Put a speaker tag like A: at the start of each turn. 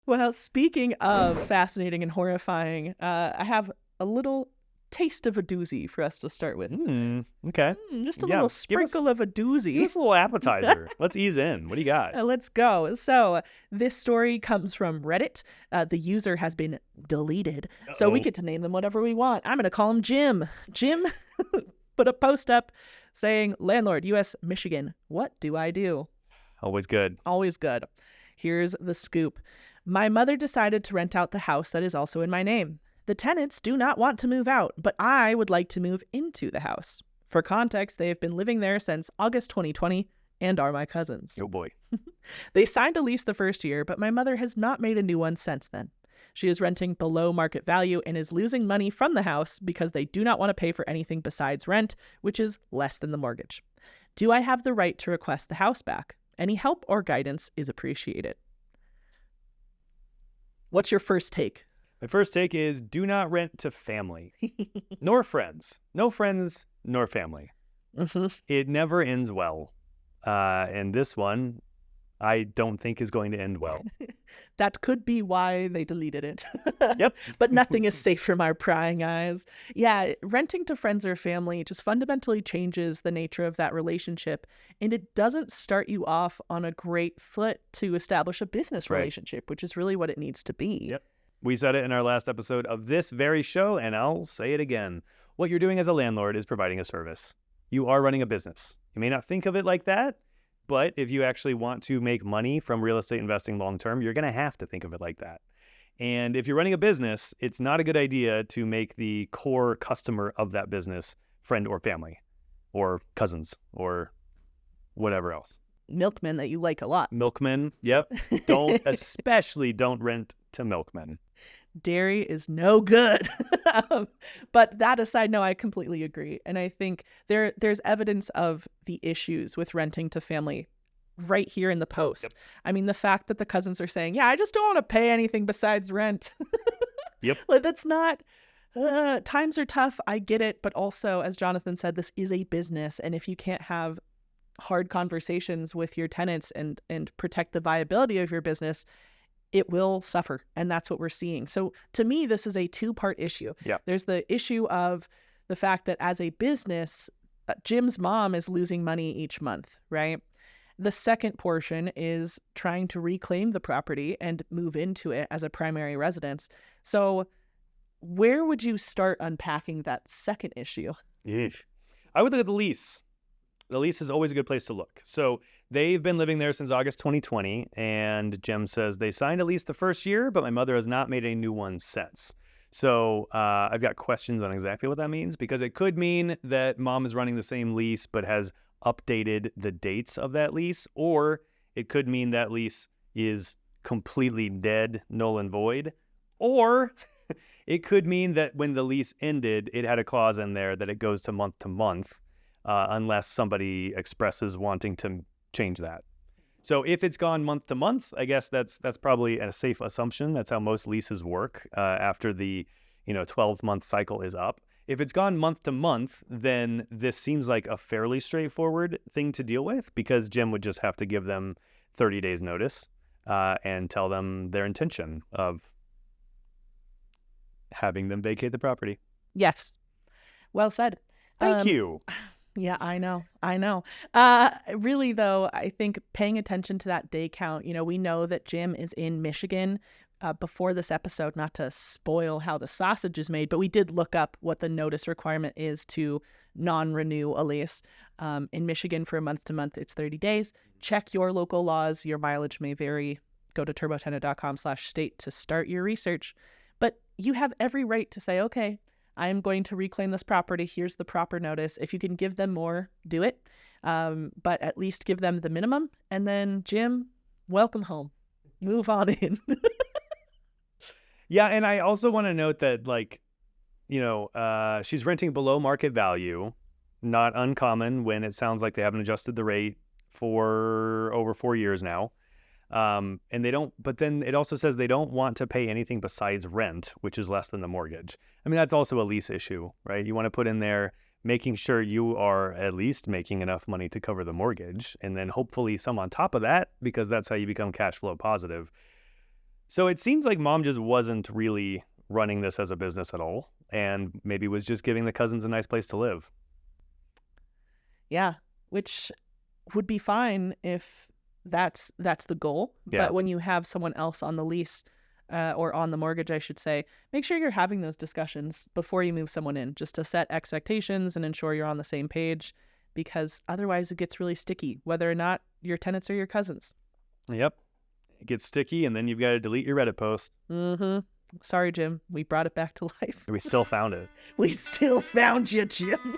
A: Well, speaking of fascinating and horrifying, I have a little taste of a doozy for us to start with.
B: Okay.
A: Just a
B: Yeah,
A: little
B: give us
A: sprinkle of a
B: give
A: doozy.
B: us a little appetizer. Let's ease in. What do you got?
A: Let's go. So, this story comes from Reddit. The user has been deleted, so we
B: Uh-oh.
A: get to name them whatever we want. I'm going to call him Jim. Jim put a post up saying, "Landlord, U.S., Michigan. What do I do?"
B: Always good.
A: Always good. Here's the scoop. My mother decided to rent out the house that is also in my name. The tenants do not want to move out, but I would like to move into the house. For context, they have been living there since August 2020 and are my cousins.
B: Oh boy.
A: They signed a lease the first year, but my mother has not made a new one since then. She is renting below market value and is losing money from the house because they do not want to pay for anything besides rent, which is less than the mortgage. Do I have the right to request the house back? Any help or guidance is appreciated. What's your first take?
B: My first take is do not rent to family, nor friends. No friends, nor family. It never ends well. And this one, I don't think is going to end well.
A: That could be why they deleted it.
B: Yep.
A: But nothing is safe from our prying eyes. Yeah, renting to friends or family just fundamentally changes the nature of that relationship. And it doesn't start you off on a great foot to establish a business
B: Right.
A: relationship, which is really what it needs to be.
B: Yep. We said it in our last episode of this very show, and I'll say it again. What you're doing as a landlord is providing a service. You are running a business. You may not think of it like that, but if you actually want to make money from real estate investing long term, you're going to have to think of it like that. And if you're running a business, it's not a good idea to make the core customer of that business friend or family or cousins or whatever else.
A: Milkmen that you like a lot.
B: Milkmen, yep. Especially don't rent to milkmen.
A: Dairy is no good. But that aside, no, I completely agree. And I think there's evidence of the issues with renting to family right here in the post.
B: Yep.
A: I mean, the fact that the cousins are saying, yeah, I just don't want to pay anything besides rent.
B: Yep.
A: Like, that's not, times are tough. I get it. But also, as Jonathan said, this is a business. And if you can't have hard conversations with your tenants and protect the viability of your business, it will suffer. And that's what we're seeing. So to me, this is a two-part issue.
B: Yeah.
A: There's the issue of the fact that as a business, Jim's mom is losing money each month, right? The second portion is trying to reclaim the property and move into it as a primary residence. So where would you start unpacking that second issue?
B: Yeesh. I would look at the lease. The lease is always a good place to look. So they've been living there since August 2020, and Jim says they signed a lease the first year, but my mother has not made a new one since. So I've got questions on exactly what that means, because it could mean that mom is running the same lease but has updated the dates of that lease, or it could mean that lease is completely dead, null and void, or it could mean that when the lease ended, it had a clause in there that it goes to month, unless somebody expresses wanting to change that. So if it's gone month to month, I guess that's probably a safe assumption. That's how most leases work after the 12-month cycle is up. If it's gone month to month, then this seems like a fairly straightforward thing to deal with, because Jim would just have to give them 30 days notice and tell them their intention of having them vacate the property.
A: Yes. Well said.
B: Thank you.
A: Yeah, I know. Really, though, I think paying attention to that day count, we know that Jim is in Michigan. Before this episode, not to spoil how the sausage is made, but we did look up what the notice requirement is to non-renew a lease. In Michigan, for a month to month, it's 30 days. Check your local laws. Your mileage may vary. Go to turbotenant.com/state to start your research. But you have every right to say, okay, I am going to reclaim this property. Here's the proper notice. If you can give them more, do it. But at least give them the minimum. And then, Jim, welcome home. Move on in.
B: Yeah, and I also want to note that, she's renting below market value. Not uncommon when it sounds like they haven't adjusted the rate for over 4 years now. And they don't, but then it also says they don't want to pay anything besides rent, which is less than the mortgage. I mean, that's also a lease issue, right? You want to put in there making sure you are at least making enough money to cover the mortgage, and then hopefully some on top of that, because that's how you become cash flow positive. So it seems like mom just wasn't really running this as a business at all, and maybe was just giving the cousins a nice place to live.
A: Yeah, which would be fine if that's the goal.
B: Yeah.
A: But when you have someone else on the lease or on the mortgage, I should say, make sure you're having those discussions before you move someone in, just to set expectations and ensure you're on the same page, because otherwise it gets really sticky, whether or not your tenants are your cousins.
B: Yep. It gets sticky, and then you've got to delete your Reddit post.
A: Mm-hmm. Sorry, Jim. We brought it back to life.
B: We still found it.
A: We still found you, Jim.